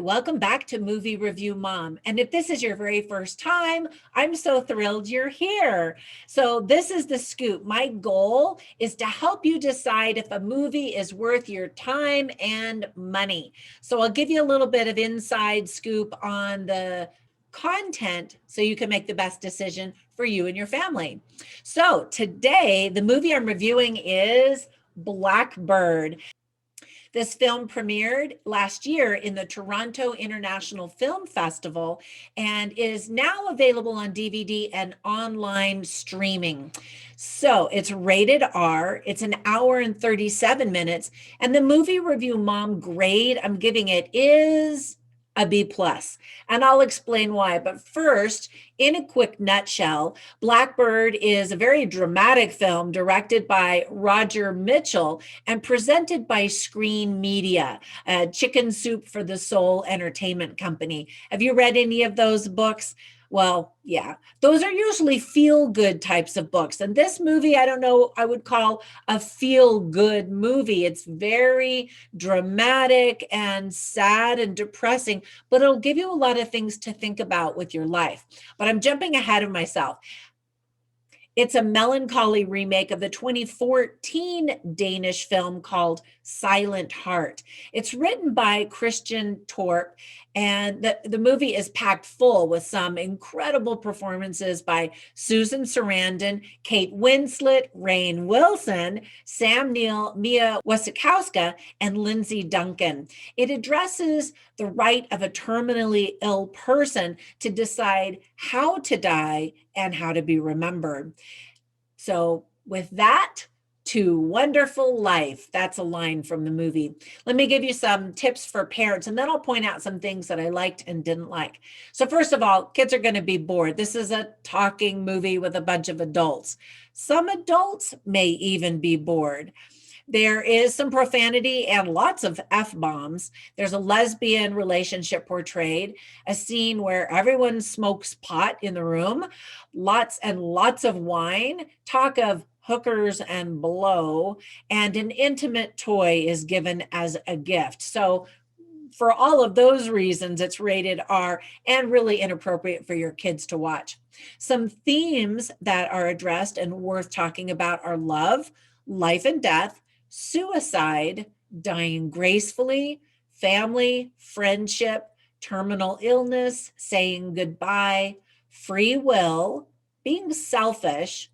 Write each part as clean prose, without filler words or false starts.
welcome back to Movie Review Mom. And if this is your very first time, I'm so thrilled you're here. So this is the scoop. My goal is to help you decide if a movie is worth your time and money. So I'll give you a little bit of inside scoop on the content so you can make the best decision for you and your family. So today, the movie I'm reviewing is Blackbird. This film premiered last year in the Toronto International Film Festival and is now available on DVD and online streaming. So it's rated R, it's an hour and 37 minutes, and the movie review mom grade I'm giving it is a B+. And I'll explain why. But first, in a quick nutshell, Blackbird is a very dramatic film directed by Roger Mitchell and presented by Screen Media, a chicken soup for the soul entertainment company. Have you read any of those books? Well, yeah, those are usually feel-good types of books. And this movie, I don't know, I would call a feel-good movie. It's very dramatic and sad and depressing, but it'll give you a lot of things to think about with your life. But I'm jumping ahead of myself. It's a melancholy remake of the 2014 Danish film called Silent Heart. It's written by Christian Torp, and the movie is packed full with some incredible performances by Susan Sarandon, Kate Winslet, Rainn Wilson, Sam Neill, Mia Wasikowska, and Lindsay Duncan. It addresses the right of a terminally ill person to decide how to die and how to be remembered. So with that, to wonderful life. That's a line from the movie. Let me give you some tips for parents, and then I'll point out some things that I liked and didn't like. So first of all, kids are going to be bored. This is a talking movie with a bunch of adults. Some adults may even be bored. There is some profanity and lots of F-bombs. There's a lesbian relationship portrayed, a scene where everyone smokes pot in the room, lots and lots of wine, talk of hookers and blow, and an intimate toy is given as a gift. So for all of those reasons, it's rated R and really inappropriate for your kids to watch. Some themes that are addressed and worth talking about are love, life and death, suicide, dying gracefully, family, friendship, terminal illness, saying goodbye, free will, being selfish,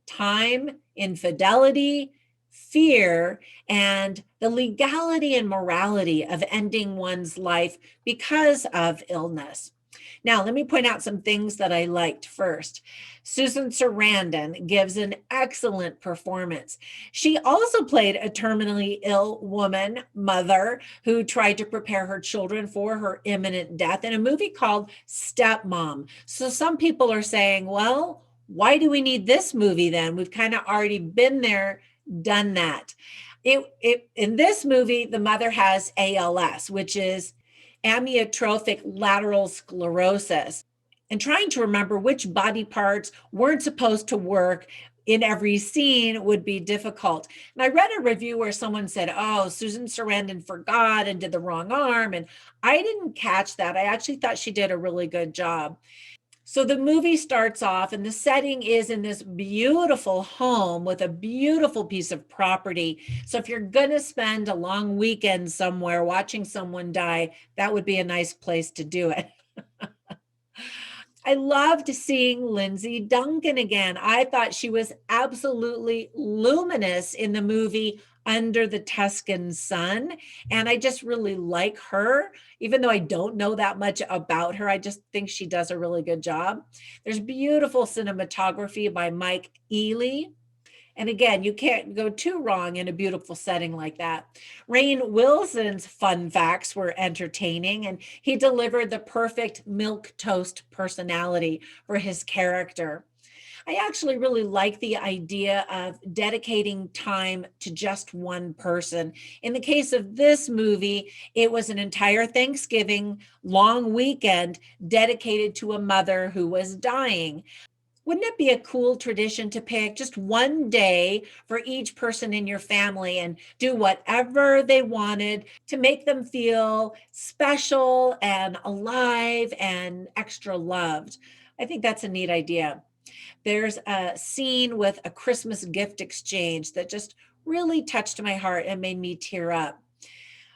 time, infidelity, fear, and the legality and morality of ending one's life because of illness. Now, let me point out some things that I liked first. Susan Sarandon gives an excellent performance. She also played a terminally ill woman, mother, who tried to prepare her children for her imminent death in a movie called Stepmom. So some people are saying, well, why do we need this movie then? We've kind of already been there, done that. In this movie, the mother has ALS, which is amyotrophic lateral sclerosis, and trying to remember which body parts weren't supposed to work in every scene would be difficult. And I read a review where someone said, oh, Susan Sarandon forgot and did the wrong arm. And I didn't catch that. I actually thought she did a really good job. So the movie starts off, and the setting is in this beautiful home with a beautiful piece of property. So if you're going to spend a long weekend somewhere watching someone die, that would be a nice place to do it. I loved seeing Lindsay Duncan again. I thought she was absolutely luminous in the movie Under the Tuscan Sun. And I just really like her. Even though I don't know that much about her, I just think she does a really good job. There's beautiful cinematography by Mike Ely. And again, you can't go too wrong in a beautiful setting like that. Rainn Wilson's fun facts were entertaining, and he delivered the perfect milquetoast personality for his character. I actually really like the idea of dedicating time to just one person. In the case of this movie, it was an entire Thanksgiving long weekend dedicated to a mother who was dying. Wouldn't it be a cool tradition to pick just one day for each person in your family and do whatever they wanted to make them feel special and alive and extra loved? I think that's a neat idea. There's a scene with a Christmas gift exchange that just really touched my heart and made me tear up.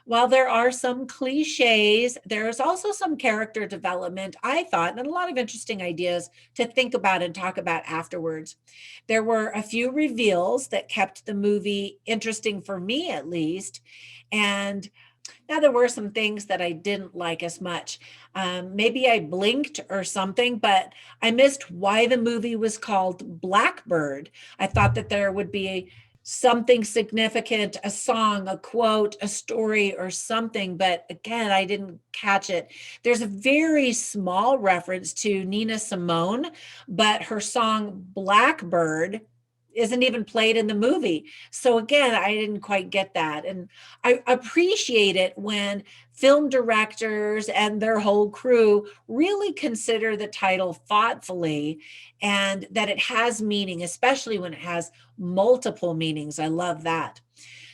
While there are some cliches, there's also some character development, I thought, and a lot of interesting ideas to think about and talk about afterwards. There were a few reveals that kept the movie interesting for me, at least. And now there were some things that I didn't like as much. Maybe I blinked or something, but I missed why the movie was called Blackbird. I thought that there would be something significant, a song, a quote, a story, or something, but again, I didn't catch it. There's a very small reference to Nina Simone, but her song Blackbird isn't even played in the movie. So again, I didn't quite get that. And I appreciate it when film directors and their whole crew really consider the title thoughtfully and that it has meaning, especially when it has multiple meanings. I love that.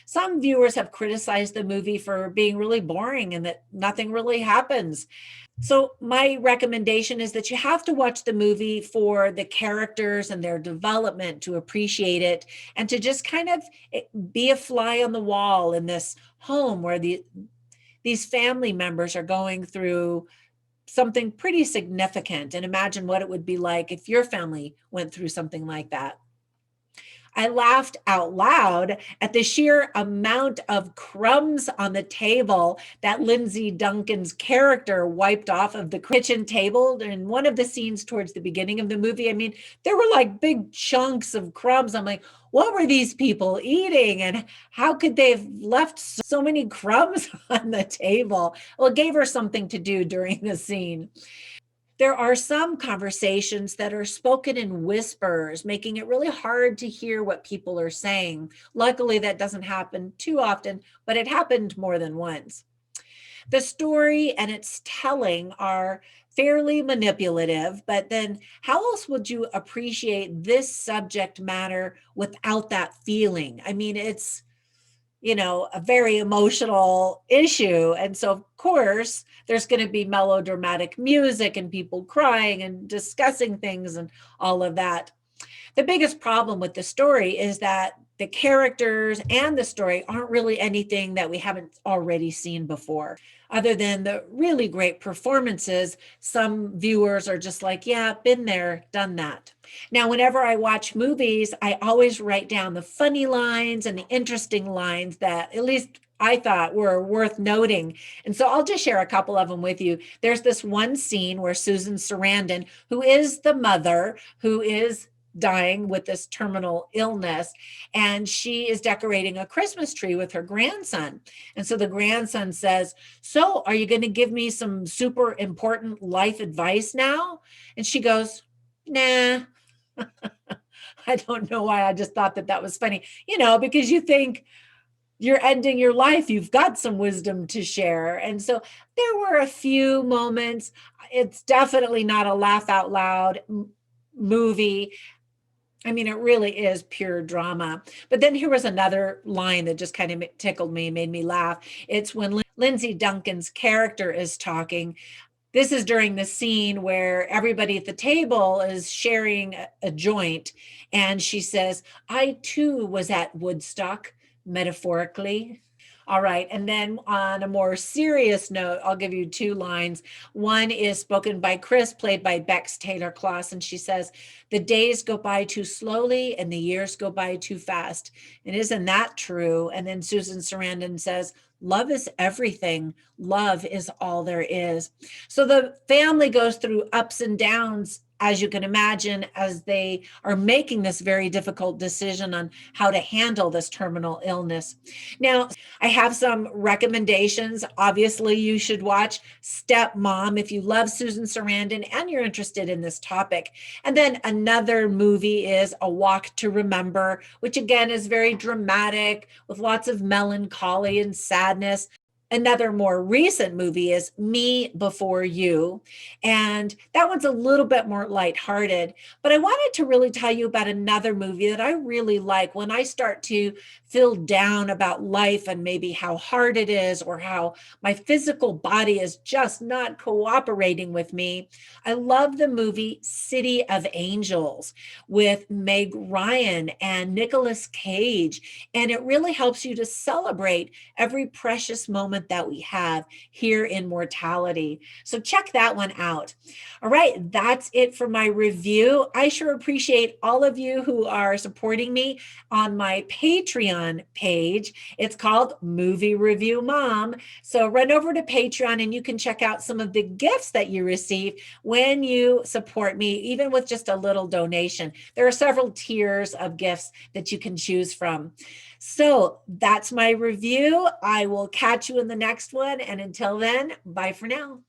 Some viewers have criticized the movie for being really boring and that nothing really happens. So my recommendation is that you have to watch the movie for the characters and their development to appreciate it and to just kind of be a fly on the wall in this home where these family members are going through something pretty significant, and imagine what it would be like if your family went through something like that. I laughed out loud at the sheer amount of crumbs on the table that Lindsay Duncan's character wiped off of the kitchen table in one of the scenes towards the beginning of the movie. I mean, there were like big chunks of crumbs. I'm like, what were these people eating? And how could they have left so many crumbs on the table? Well, it gave her something to do during the scene. There are some conversations that are spoken in whispers, making it really hard to hear what people are saying. Luckily, that doesn't happen too often, but it happened more than once. The story and its telling are fairly manipulative, but then how else would you appreciate this subject matter without that feeling? I mean, it's a very emotional issue. And so, of course, there's going to be melodramatic music and people crying and discussing things and all of that. The biggest problem with the story is that the characters and the story aren't really anything that we haven't already seen before. Other than the really great performances, some viewers are just like, yeah, been there, done that. Now, whenever I watch movies, I always write down the funny lines and the interesting lines that at least I thought were worth noting. And so I'll just share a couple of them with you. There's this one scene where Susan Sarandon, who is the mother, who is dying with this terminal illness, and she is decorating a Christmas tree with her grandson. And so the grandson says, so are you going to give me some super important life advice now? And she goes, nah. I don't know why. I just thought that was funny, because you think you're ending your life, you've got some wisdom to share. And so there were a few moments. It's definitely not a laugh out loud movie. I mean, it really is pure drama. But then here was another line that just kind of tickled me, made me laugh. It's when Lindsay Duncan's character is talking. This is during the scene where everybody at the table is sharing a joint. And she says, I too was at Woodstock, metaphorically. All right. And then on a more serious note, I'll give you two lines. One is spoken by Chris, played by Beck's Taylor-Klaus. And she says, the days go by too slowly and the years go by too fast. And isn't that true? And then Susan Sarandon says, love is everything. Love is all there is. So the family goes through ups and downs, as you can imagine, as they are making this very difficult decision on how to handle this terminal illness. Now, I have some recommendations. Obviously, you should watch Stepmom if you love Susan Sarandon and you're interested in this topic. And then another movie is A Walk to Remember, which again is very dramatic with lots of melancholy and sadness. Another more recent movie is Me Before You. And that one's a little bit more lighthearted. But I wanted to really tell you about another movie that I really like when I start to feel down about life and maybe how hard it is or how my physical body is just not cooperating with me. I love the movie City of Angels with Meg Ryan and Nicolas Cage. And it really helps you to celebrate every precious moment that we have here in mortality. So check that one out. All right, that's it for my review. I sure appreciate all of you who are supporting me on my Patreon page. It's called Movie Review Mom. So run over to Patreon and you can check out some of the gifts that you receive when you support me, even with just a little donation. There are several tiers of gifts that you can choose from. So that's my review. I will catch you in the next one. And until then, bye for now.